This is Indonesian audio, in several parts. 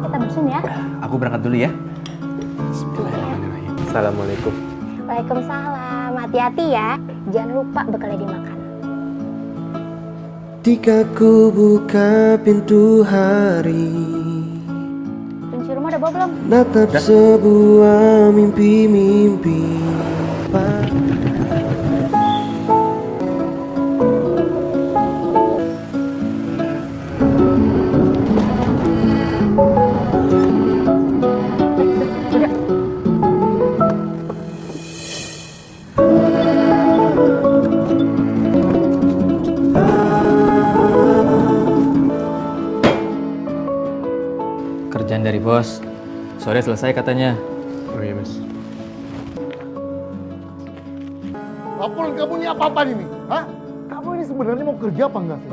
kita bersin ya. Aku berangkat dulu ya. Bismillahirrahmanirrahim. Assalamualaikum. Waalaikumsalam. Hati-hati ya. Jangan lupa bekalnya dimakan. Ketika ku buka pintu hari, Kunci rumah udah bawa belum? natap sebuah mimpi-mimpi. Kerjaan dari bos. Sore selesai katanya. Oh iya mas. Laporan kamu ini apa-apa ini? Hah? Kamu ini sebenarnya mau kerja apa enggak sih?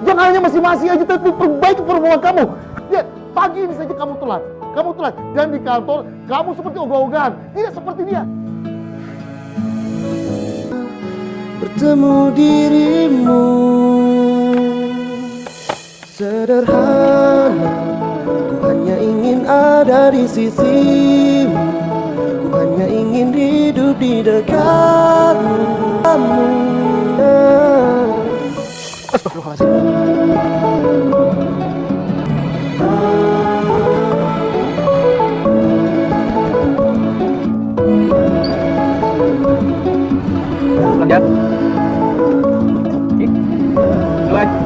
Jangan hanya masih aja tapi perbaiki performa kamu. Lihat, pagi ini saja kamu telat. Kamu telat. Dan di kantor, kamu seperti ogah-ogahan. Tidak seperti dia. Bertemu dirimu sederhana, ku hanya ingin ada di sisimu, ku hanya ingin hidup di dekatmu. Lanjut. Lanjut.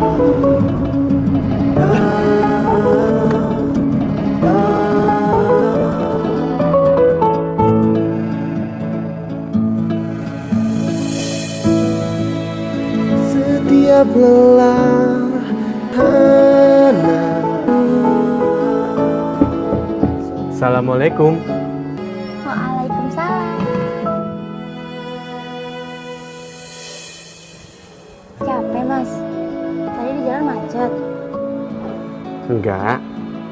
Setiap lelah Assalamualaikum. Waalaikumsalam. Capek mas? Tadi di jalan macet. Enggak,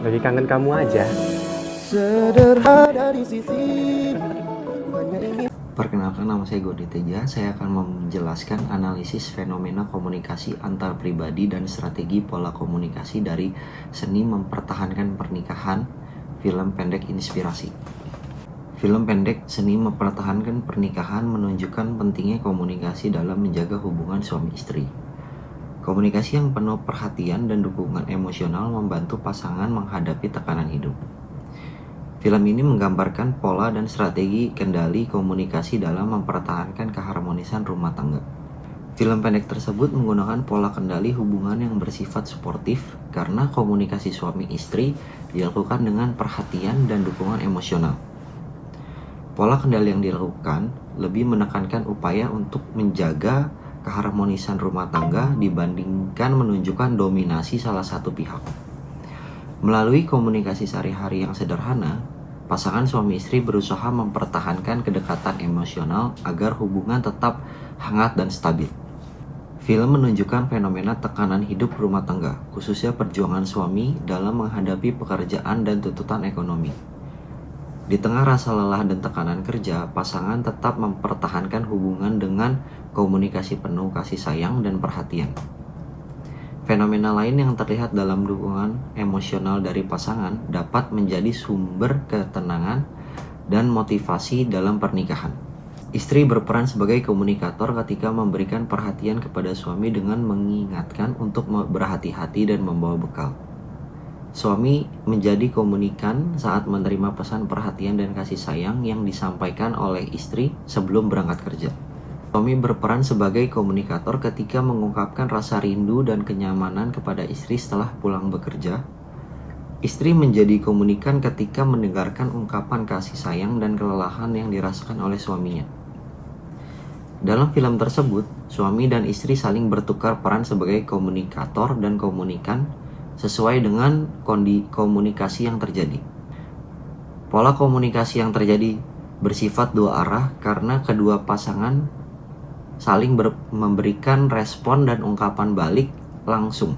lagi kangen kamu aja. sederhana di sisimu, ku hanya ingin. Perkenalkan, nama saya Godi Teja. Saya akan menjelaskan analisis fenomena komunikasi antar pribadi dan strategi pola komunikasi dari Seni Mempertahankan Pernikahan, film pendek inspirasi. Film pendek Seni Mempertahankan Pernikahan menunjukkan pentingnya komunikasi dalam menjaga hubungan suami istri. Komunikasi yang penuh perhatian dan dukungan emosional membantu pasangan menghadapi tekanan hidup. Film ini menggambarkan pola dan strategi kendali komunikasi dalam mempertahankan keharmonisan rumah tangga. Film pendek tersebut menggunakan pola kendali hubungan yang bersifat suportif karena komunikasi suami istri dilakukan dengan perhatian dan dukungan emosional. Pola kendali yang dilakukan lebih menekankan upaya untuk menjaga keharmonisan rumah tangga dibandingkan menunjukkan dominasi salah satu pihak. Melalui komunikasi sehari-hari yang sederhana, pasangan suami istri berusaha mempertahankan kedekatan emosional agar hubungan tetap hangat dan stabil. Film menunjukkan fenomena tekanan hidup rumah tangga, khususnya perjuangan suami dalam menghadapi pekerjaan dan tuntutan ekonomi. Di tengah rasa lelah dan tekanan kerja, pasangan tetap mempertahankan hubungan dengan komunikasi penuh kasih sayang dan perhatian. Fenomena lain yang terlihat dalam dukungan emosional dari pasangan dapat menjadi sumber ketenangan dan motivasi dalam pernikahan. Istri berperan sebagai komunikator ketika memberikan perhatian kepada suami dengan mengingatkan untuk berhati-hati dan membawa bekal. Suami menjadi komunikan saat menerima pesan perhatian dan kasih sayang yang disampaikan oleh istri sebelum berangkat kerja. Suami berperan sebagai komunikator ketika mengungkapkan rasa rindu dan kenyamanan kepada istri setelah pulang bekerja. Istri menjadi komunikan ketika mendengarkan ungkapan kasih sayang dan kelelahan yang dirasakan oleh suaminya. Dalam film tersebut, suami dan istri saling bertukar peran sebagai komunikator dan komunikan sesuai dengan komunikasi yang terjadi. Pola komunikasi yang terjadi bersifat dua arah karena kedua pasangan saling memberikan respon dan ungkapan balik langsung.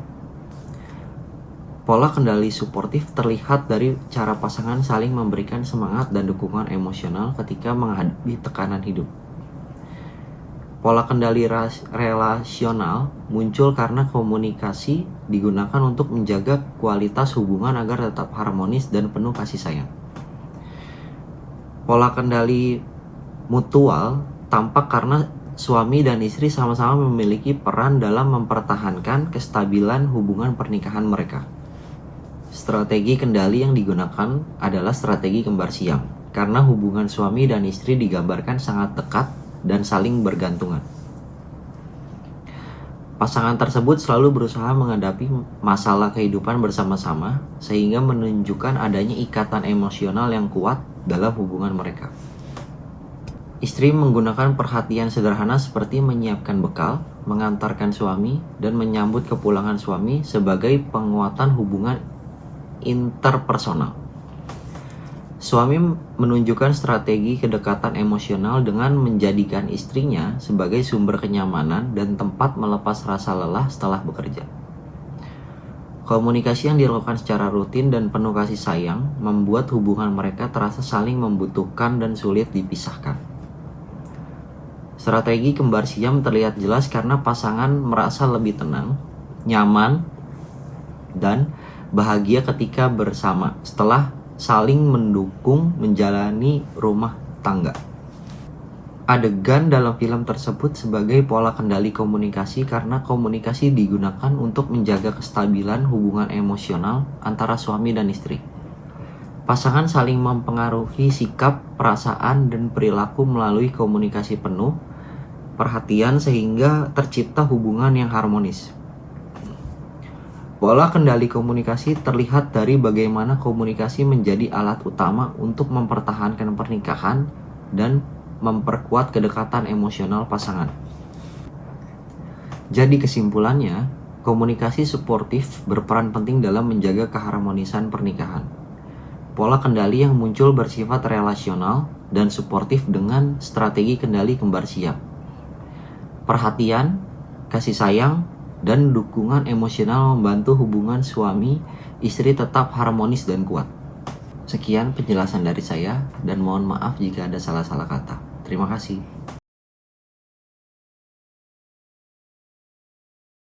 Pola kendali suportif terlihat dari cara pasangan saling memberikan semangat dan dukungan emosional ketika menghadapi tekanan hidup. Pola kendali relasional muncul karena komunikasi digunakan untuk menjaga kualitas hubungan agar tetap harmonis dan penuh kasih sayang. Pola kendali mutual tampak karena suami dan istri sama-sama memiliki peran dalam mempertahankan kestabilan hubungan pernikahan mereka. Strategi kendali yang digunakan adalah strategi kembar siam, karena hubungan suami dan istri digambarkan sangat dekat dan saling bergantungan. Pasangan tersebut selalu berusaha menghadapi masalah kehidupan bersama-sama, sehingga menunjukkan adanya ikatan emosional yang kuat dalam hubungan mereka. Istri menggunakan perhatian sederhana seperti menyiapkan bekal, mengantarkan suami, dan menyambut kepulangan suami sebagai penguatan hubungan interpersonal. Suami menunjukkan strategi kedekatan emosional dengan menjadikan istrinya sebagai sumber kenyamanan dan tempat melepas rasa lelah setelah bekerja. Komunikasi yang dilakukan secara rutin dan penuh kasih sayang membuat hubungan mereka terasa saling membutuhkan dan sulit dipisahkan. Strategi kembar siam terlihat jelas karena pasangan merasa lebih tenang, nyaman, dan bahagia ketika bersama setelah saling mendukung menjalani rumah tangga. Adegan dalam film tersebut sebagai pola kendali komunikasi karena komunikasi digunakan untuk menjaga kestabilan hubungan emosional antara suami dan istri. Pasangan saling mempengaruhi sikap, perasaan, dan perilaku melalui komunikasi penuh perhatian sehingga tercipta hubungan yang harmonis. Pola kendali komunikasi terlihat dari bagaimana komunikasi menjadi alat utama untuk mempertahankan pernikahan dan memperkuat kedekatan emosional pasangan. Jadi kesimpulannya, komunikasi suportif berperan penting dalam menjaga keharmonisan pernikahan. Pola kendali yang muncul bersifat relasional dan suportif dengan strategi kendali kembar siam. Perhatian, kasih sayang, dan dukungan emosional membantu hubungan suami istri tetap harmonis dan kuat. Sekian penjelasan dari saya dan mohon maaf jika ada salah-salah kata. Terima kasih.